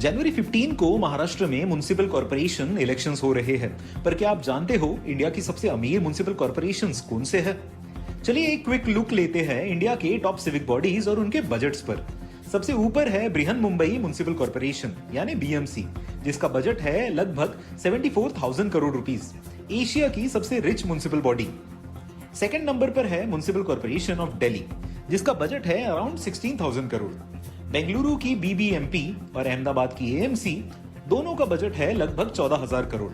जनवरी 15 को महाराष्ट्र में municipal corporation elections हो रहे हैं, पर क्या आप जानते हो इंडिया की सबसे अमीर म्युनिसिपल कॉर्पोरेशंस कौन से हैं? चलिए एक क्विक लुक लेते हैं इंडिया के टॉप सिविक बॉडीज और उनके बजट्स पर। सबसे ऊपर है बृहन मुंबई म्युनिसिपल कॉर्पोरेशन यानी बीएमसी, जिसका बजट है लगभग 74,000 करोड़ रुपीस, एशिया की सबसे rich municipal body. Second number पर है म्युनिसिपल कॉर्पोरेशन ऑफ दिल्ली, जिसका बजट है अराउंड 16,000 करोड़। बेंगलुरु की बीबीएमपी और अहमदाबाद की एएमसी दोनों का बजट है लगभग 14,000 करोड़।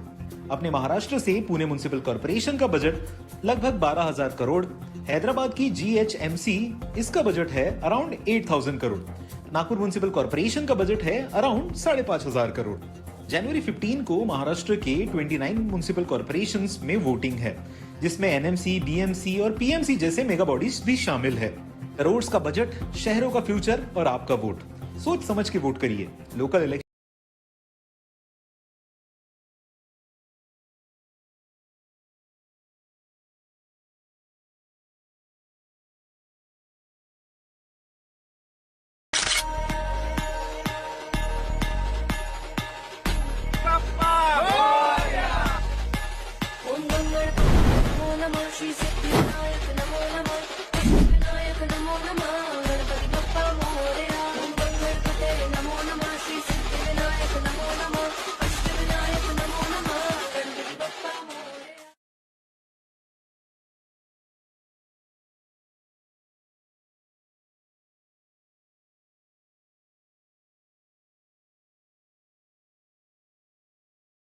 अपने महाराष्ट्र से पुणे म्युनिसिपल कॉर्पोरेशन का बजट लगभग 12,000 करोड़। हैदराबाद की जीएचएमसी, इसका बजट है around 8,000 crore. Nagpur municipal corporation का बजट है अराउंड 5,500 करोड़। जनवरी 15 को महाराष्ट्र के 29 म्युनिसिपल कॉर्पोरेशंस में वोटिंग है, जिसमें एनएमसी, बीएमसी और पीएमसी जैसे मेगा बॉडीज भी शामिल है। करोड़ का बजट, शहरों का फ्यूचर और आपका वोट। सोच समझ के वोट करिए। लोकल इलेक्शन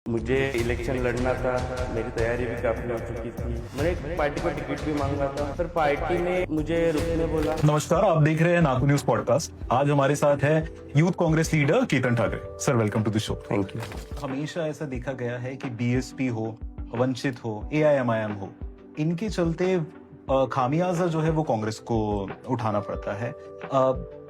मुझे इलेक्शन लड़ना था, मेरी तैयारी भी काफी हो चुकी थी। मैंने एक पार्टी को टिकट भी मांगा था, पर पार्टी ने मुझे रुकने बोला। नमस्कार, आप देख रहे हैं नागपुर न्यूज पॉडकास्ट। आज हमारे साथ है youth Congress leader Ketan Thackeray. Sir, welcome to the show. Thank you. हमेशा ऐसा देखा गया है कि बीएसपी हो, वंचित हो, एआईएमआईएम हो, इनके चलते खामियाजा जो है वो कांग्रेस को उठाना पड़ता है।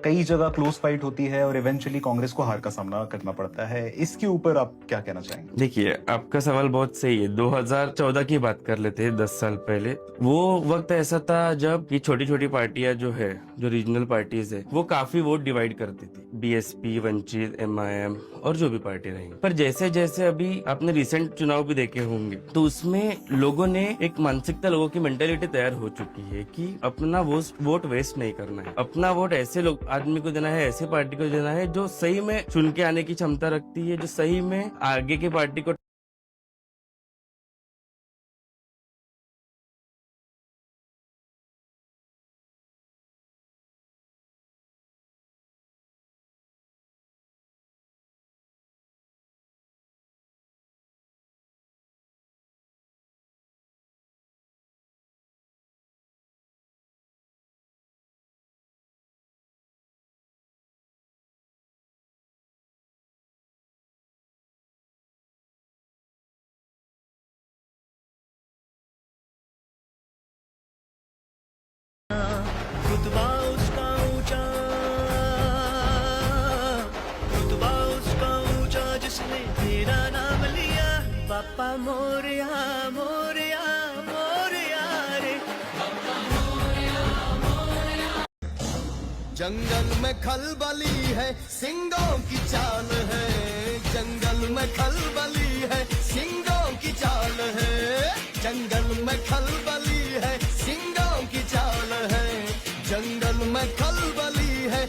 कई जगह क्लोज फाइट होती है और इवेंचुअली कांग्रेस को हार का सामना करना पड़ता है। इसके ऊपर आप क्या कहना चाहेंगे? देखिए, आपका सवाल बहुत सही है। 2014 की बात कर लेते हैं, 10 साल पहले। वो वक्त ऐसा था जब ये छोटी छोटी पार्टियां जो है, जो रीजनल पार्टीज है, वो काफी वोट डिवाइड करती थी। बीएसपी, वंचित, एमआईएम और जो भी पार्टी रही। पर जैसे जैसे अभी आपने रिसेंट चुनाव भी देखे होंगे, तो उसमें लोगों ने एक मानसिकता, लोगों की मेंटेलिटी तैयार हो चुकी है कि अपना वोट वेस्ट नहीं करना है। अपना वोट ऐसे लोग आदमी को देना है, ऐसे पार्टी को देना है जो सही में चुन के आने की क्षमता रखती है, जो सही में आगे की पार्टी को रुतबा उसका ऊंचा, रुतबा उसका ऊंचा जिसने तेरा नाम लिया। बापा मोरया मोरया मोरया रे। जंगल में खलबली है, सिंगों की चाल है। जंगल में खलबली है, सिंगों की चाल है। जंगल में खलबली है, सिंगों की चाल है। जंगल में खलबली है।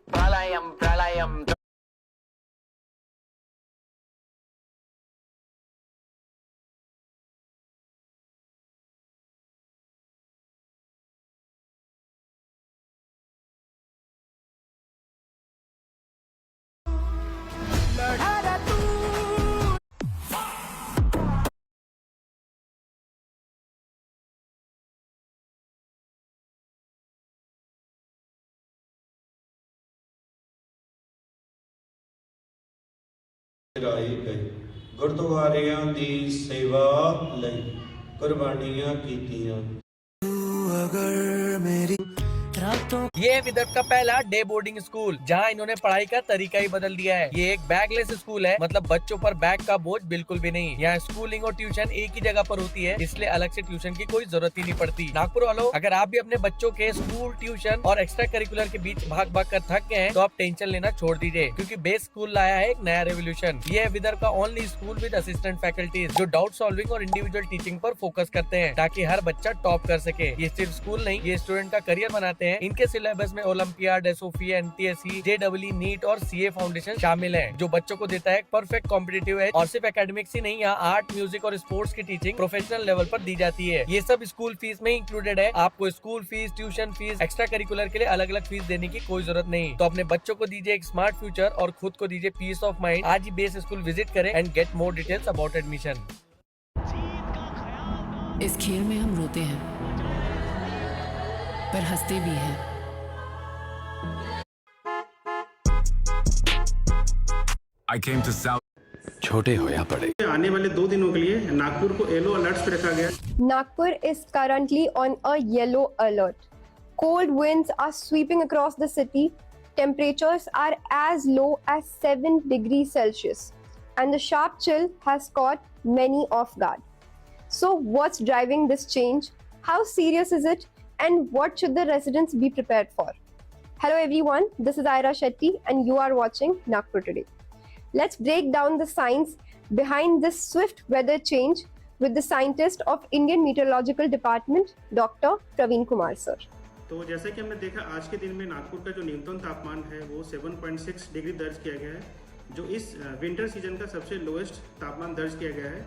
प्रलयम प्रलयम। लड़ा तू ਚਲਾਈ ਗਈ। ਗੁਰਦੁਆਰਿਆਂ ਦੀ ਸੇਵਾ ਲਈ ਕੁਰਬਾਨੀਆਂ ਕੀਤੀਆਂ। मगर मेरी रातों ये है विदर्भ का पहला डे बोर्डिंग स्कूल, जहां इन्होंने पढ़ाई का तरीका ही बदल दिया है। ये एक बैगलेस स्कूल है, मतलब बच्चों पर बैग का बोझ बिल्कुल भी नहीं। यहाँ स्कूलिंग और ट्यूशन एक ही जगह पर होती है, इसलिए अलग से ट्यूशन की कोई जरूरत ही नहीं पड़ती। नागपुर वालों, अगर आप भी अपने बच्चों के स्कूल, ट्यूशन और एक्स्ट्रा करिकुलर के बीच भाग भाग कर थक गए हैं, तो आप टेंशन लेना छोड़ दीजिए, क्योंकि बेस स्कूल लाया है एक नया रेवोल्यूशन। ये है विदर्भ का only school with assistant faculties, जो डाउट सॉल्विंग और इंडिविजुअल टीचिंग पर फोकस करते हैं, ताकि हर बच्चा टॉप कर सके। ये सिर्फ स्कूल नहीं, ये स्टूडेंट का करियर बनाते हैं। इनके सिलेबस में Olympiad, SOP, NTSC, ZW, NEET और सीए फाउंडेशन शामिल है, जो बच्चों को देता है एक परफेक्ट कॉम्पिटिटिव एज। और सिर्फ एकेडमिक्स ही नहीं, यहाँ आर्ट, म्यूजिक और स्पोर्ट्स की टीचिंग प्रोफेशनल लेवल पर दी जाती है। ये सब स्कूल फीस में इंक्लूडेड है। आपको school fees, tuition fees, extra curricular के लिए अलग अलग फीस देने की कोई जरूरत नहीं। तो अपने बच्चों को दीजिए एक स्मार्ट फ्यूचर और खुद को दीजिए पीस ऑफ माइंड। आज ही बेस स्कूल विजिट करें and get more details about admission. इस खेल में हम रोते हैं, पर हंसते भी हैं। I came to South. छोटे हो या बड़े, आने वाले 2 दिनों के लिए नागपुर को येलो अलर्ट्स पे रखा गया। Nagpur is currently on a yellow alert. Cold winds are sweeping across the city. Temperatures are as low as 7 degrees Celsius, and the sharp chill has caught many off guard. So, what's driving this change? How serious is it? And what should the residents be prepared for? Hello everyone, this is Ira Shetty and you are watching Nagpur Today. Let's break down the science behind this swift weather change with the scientist of Indian Meteorological Department, Dr. Praveen Kumar sir. तो जैसा कि हमने देखा, आज के दिन में नागपुर का जो न्यूनतम तापमान है वो 7.6 डिग्री दर्ज किया गया है, जो इस विंटर सीजन का सबसे लोएस्ट तापमान दर्ज किया गया है।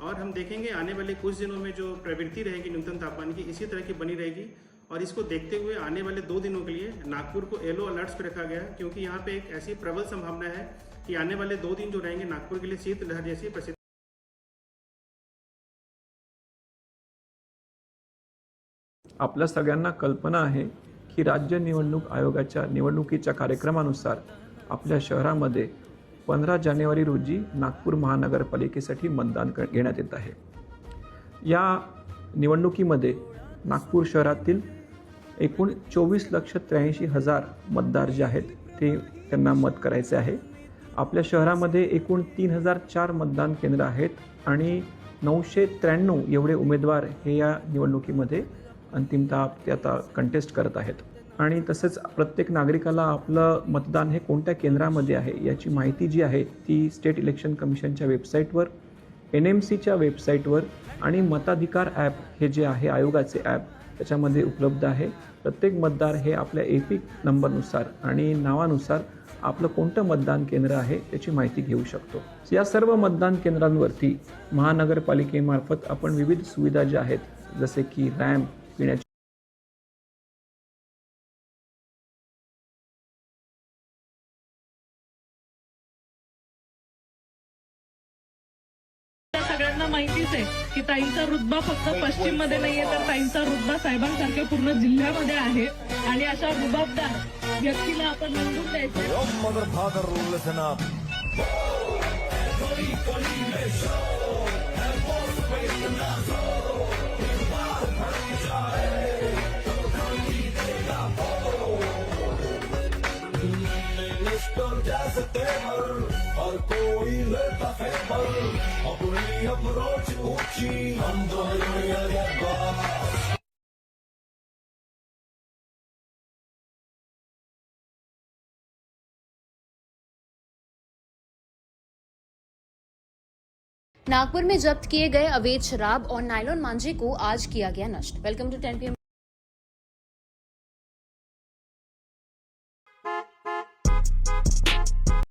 और हम देखेंगे आने वाले कुछ दिनों में जो प्रवृत्ति रहेगी न्यूनतम तापमान की, इसी तरह की बनी रहेगी। और इसको देखते हुए आने वाले 2 दिनों के लिए नागपुर को येलो अलर्ट्स पे रखा गया है, क्योंकि यहाँ पे एक ऐसी प्रबल संभावना है कि आने वाले 2 दिन जो रहेंगे नागपुर के लिए शीतलहर जैसी परिस्थिति। आपल्या सगळ्यांना कल्पना आहे की राज्य निवडणूक आयोगाच्या निवडणुकीच्या कार्यक्रमानुसार आपल्या शहरामध्ये 15 जानेवारी रोजी नागपूर महानगरपालिकेसाठी मतदान घेण्यात येत आहे। या निवडणुकीमध्ये नागपूर शहरातील एकूण 24,83,000 मतदार जे आहेत ते त्यांना मत करायचे आहे। आपल्या शहरामध्ये एकूण 3004 मतदान केंद्र आहेत आणि 993 एवढे उमेदवार हे या निवडणुकीमध्ये अंतिमतः ते आता कंटेस्ट करत आहेत। आणि तसेच प्रत्येक नागरिकाला आपलं मतदान हे कोणत्या केंद्रामध्ये आहे याची माहिती जी आहे ती स्टेट इलेक्शन कमिशनच्या वेबसाईटवर, NMCच्या वेबसाईटवर आणि मताधिकार ॲप हे जे आहे आयोगाचे ॲप त्याच्यामध्ये उपलब्ध आहे। प्रत्येक मतदार हे आपल्या एपिक नंबरनुसार आणि नावानुसार आपलं कोणतं मतदान केंद्र आहे त्याची माहिती घेऊ शकतो। या सर्व मतदान केंद्रांवरती महानगरपालिकेमार्फत आपण विविध सुविधा ज्या आहेत जसे की रॅम्प, पिण्याची सगळ्यांना माहितीच आहे की ताईंचा रुतबा फक्त पश्चिम मध्ये नाहीये, तर ताईंचा रुतबा साहेबांसारख्या पूर्ण जिल्ह्यामध्ये आहे। आणि अशा रुबाबदार व्यक्तीला आपण निवडून द्यायचं। नागपुर में जब्त किए गए अवैध शराब और नायलॉन मांझे को आज किया गया नष्ट। Welcome to 10 PM।